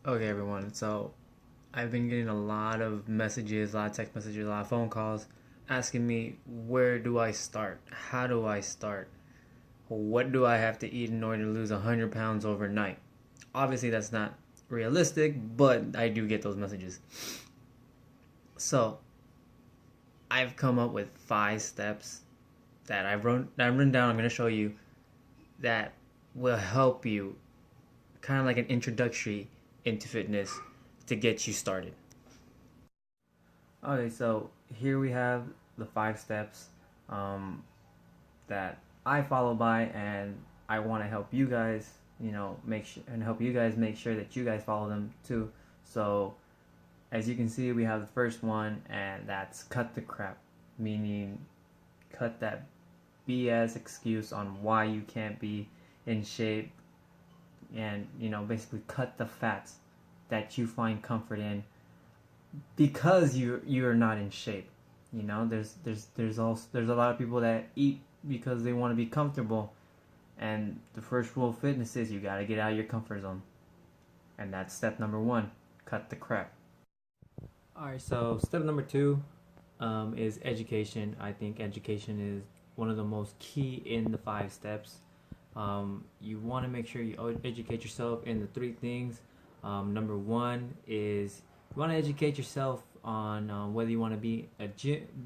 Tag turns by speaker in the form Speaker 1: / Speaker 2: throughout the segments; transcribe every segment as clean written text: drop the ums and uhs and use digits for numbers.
Speaker 1: Okay, everyone. So I've been getting a lot of messages, a lot of text messages, a lot of phone calls asking me, where do I start? How do I start? What do I have to eat in order to lose 100 pounds overnight? Obviously, that's not realistic, but I do get those messages. So I've come up with 5 steps that I've written down. I'm going to show you that will help you, kind of like an introductory into fitness to get you started. Okay, so here we have the 5 steps um, that I follow by, and I want to help you guys, make sure and help you guys make sure that you guys follow them too. So, as you can see, we have the first one, and that's cut the crap, meaning cut that BS excuse on why you can't be in shape, and basically cut the fats that you find comfort in because you're not in shape. There's a lot of people that eat because they want to be comfortable, and the first rule of fitness is you got to get out of your comfort zone, and that's step number one. Cut the crap. All right, so step number two is education. I think education is one of the most key in the 5 steps. You want to make sure you educate yourself in the 3 things. Number one is you want to educate yourself on whether you want to be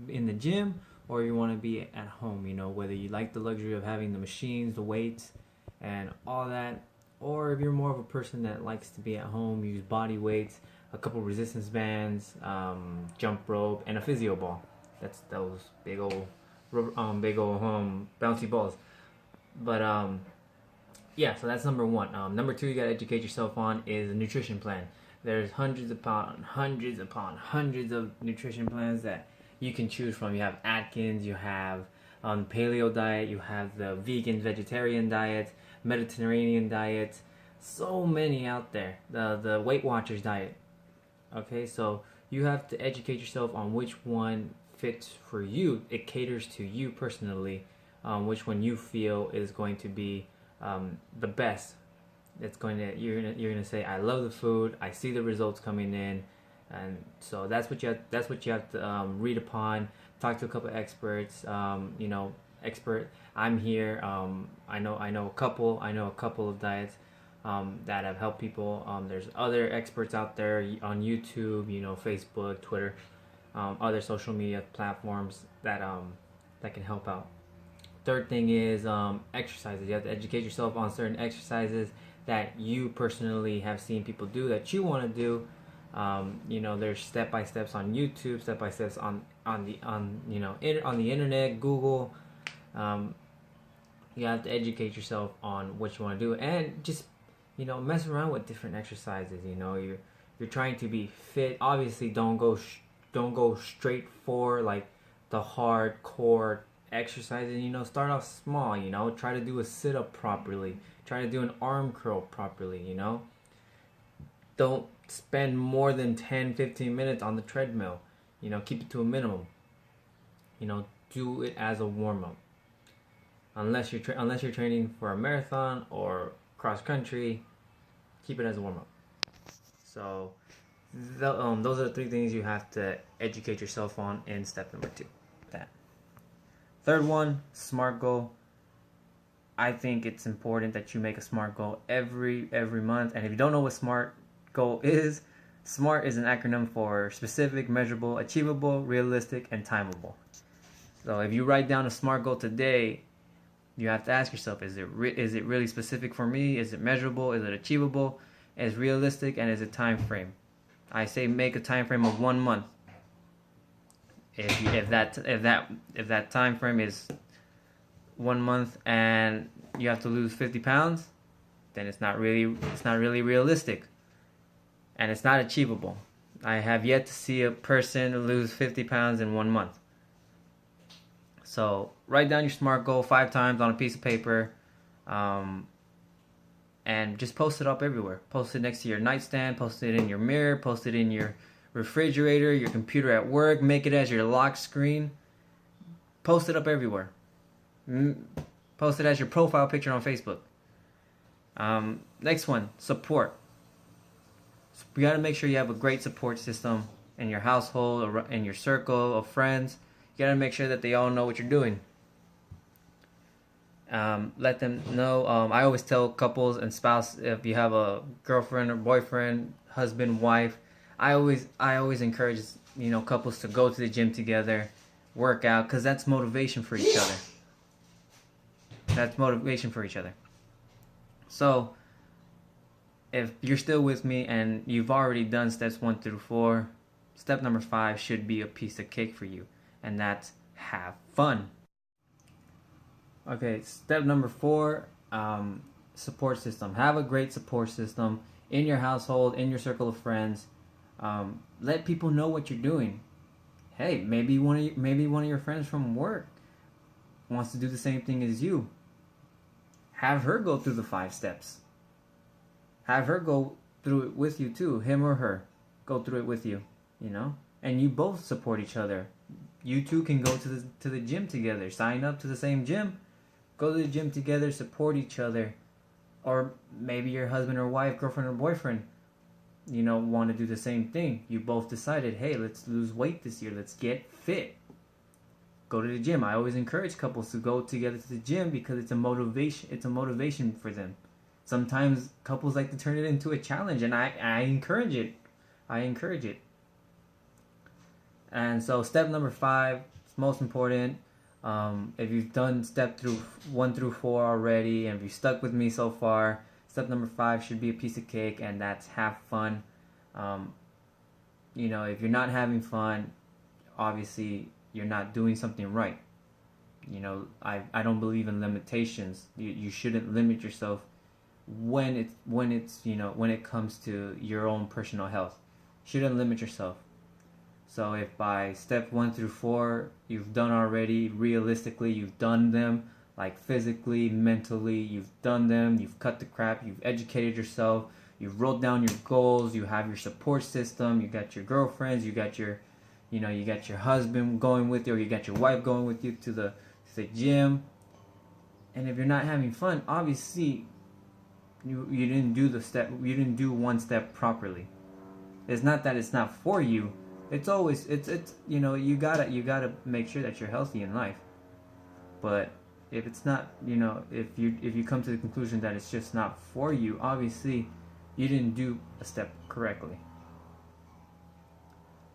Speaker 1: in the gym or you want to be at home. Whether you like the luxury of having the machines, the weights, and all that, or if you're more of a person that likes to be at home, use body weights, a couple resistance bands, jump rope, and a physio ball. That's those big old bouncy balls. But yeah, so that's number one. Number two, you gotta educate yourself on is a nutrition plan. There's hundreds upon hundreds of nutrition plans that you can choose from. You have Atkins, you have paleo diet, you have the vegan vegetarian diet, Mediterranean diet, so many out there. The Weight Watchers diet. Okay, so you have to educate yourself on which one fits for you. It caters to you personally. Which one you feel is going to be the best. You're gonna say, I love the food. I see the results coming in, and so that's what you have to read upon. Talk to a couple of experts. Expert. I'm here. I know a couple. I know a couple of diets that have helped people. There's other experts out there on YouTube. Facebook, Twitter, other social media platforms that can help out. Third thing is exercises. You have to educate yourself on certain exercises that you personally have seen people do that you want to do. There's step by steps on YouTube, step by steps on the internet, Google. You have to educate yourself on what you want to do, and just mess around with different exercises. You're trying to be fit. Obviously, don't go straight for like the hardcore exercises. Start off small. Try to do a sit-up properly, try to do an arm curl properly. Don't spend more than 10-15 minutes on the treadmill. Keep it to a minimum. Do it as a warm-up, unless you're training for a marathon or cross country. Keep it as a warm-up. So those are the 3 things you have to educate yourself on in step number 2. That. Third one, SMART goal. I think it's important that you make a SMART goal every month. And if you don't know what SMART goal is, SMART is an acronym for specific, measurable, achievable, realistic, and timeable. So if you write down a SMART goal today, you have to ask yourself, is it really specific for me? Is it measurable? Is it achievable? Is it realistic? And is it time frame? I say make a time frame of 1 month. If that time frame is 1 month and you have to lose 50 pounds, then it's not really realistic, and it's not achievable. I have yet to see a person lose 50 pounds in 1 month. So write down your SMART goal 5 times on a piece of paper, and just post it up everywhere. Post it next to your nightstand, post it in your mirror, post it in your refrigerator, your computer at work, make it as your lock screen. Post it up everywhere. Post it as your profile picture on Facebook. Next one, support. You got to make sure you have a great support system in your household or in your circle of friends. You got to make sure that they all know what you're doing. Let them know. I always tell couples and spouse, if you have a girlfriend or boyfriend, husband, wife, I always encourage couples to go to the gym together, work out, because that's motivation for each other. That's motivation for each other. So if you're still with me and you've already done steps 1 through 4, step number 5 should be a piece of cake for you, and that's have fun. Okay, step number 4, support system. Have a great support system in your household, in your circle of friends. Let people know what you're doing. Hey, maybe one of your friends from work wants to do the same thing as you. Have her go through the 5 steps. Have her go through it with you too. Him or her, go through it with you. And you both support each other. You two can go to the gym together. Sign up to the same gym. Go to the gym together, support each other. Or maybe your husband or wife, girlfriend or boyfriend, want to do the same thing. You both decided, hey, let's lose weight this year. Let's get fit. Go to the gym. I always encourage couples to go together to the gym because it's a motivation. It's a motivation for them. Sometimes couples like to turn it into a challenge, and I encourage it. I encourage it. And so step number 5 is most important. If you've done step 1 through 4 already, and if you've stuck with me so far, step number 5 should be a piece of cake, and that's have fun. If you're not having fun, obviously you're not doing something right. I don't believe in limitations. You shouldn't limit yourself when it comes to your own personal health. You shouldn't limit yourself. So if by step 1 through 4 you've done already, realistically you've done them, like physically, mentally, you've done them, you've cut the crap, you've educated yourself, you've wrote down your goals, you have your support system, you got your girlfriends, you got your husband going with you, or you got your wife going with you to the gym. And if you're not having fun, obviously you didn't do one step properly. It's not that it's not for you. It's always you gotta make sure that you're healthy in life. But if it's not, if you come to the conclusion that it's just not for you, obviously you didn't do a step correctly.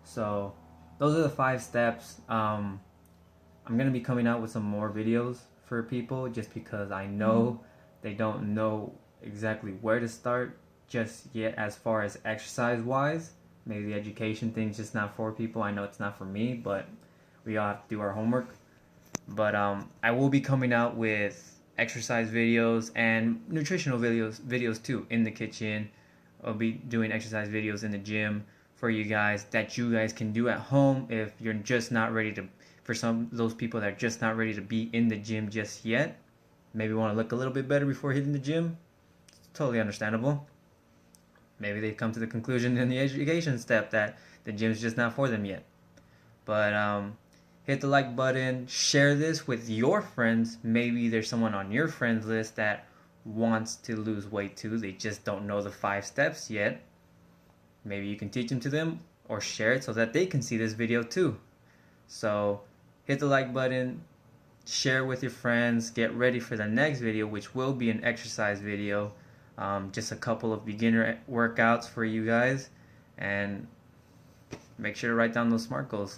Speaker 1: So those are the 5 steps. I'm gonna be coming out with some more videos for people, just because I know they don't know exactly where to start just yet as far as exercise wise. Maybe the education thing's just not for people. I know it's not for me, but we all have to do our homework. But I will be coming out with exercise videos and nutritional videos too in the kitchen. I'll be doing exercise videos in the gym for you guys that you guys can do at home if you're just not ready to. For some of those people that are just not ready to be in the gym just yet, maybe want to look a little bit better before hitting the gym. It's totally understandable. Maybe they come to the conclusion in the education step that the gym's just not for them yet. But hit the like button, share this with your friends. Maybe there's someone on your friends list that wants to lose weight too. They just don't know the 5 steps yet. Maybe you can teach them to them, or share it so that they can see this video too. So hit the like button, share with your friends, get ready for the next video, which will be an exercise video. Just a couple of beginner workouts for you guys, and make sure to write down those SMART goals.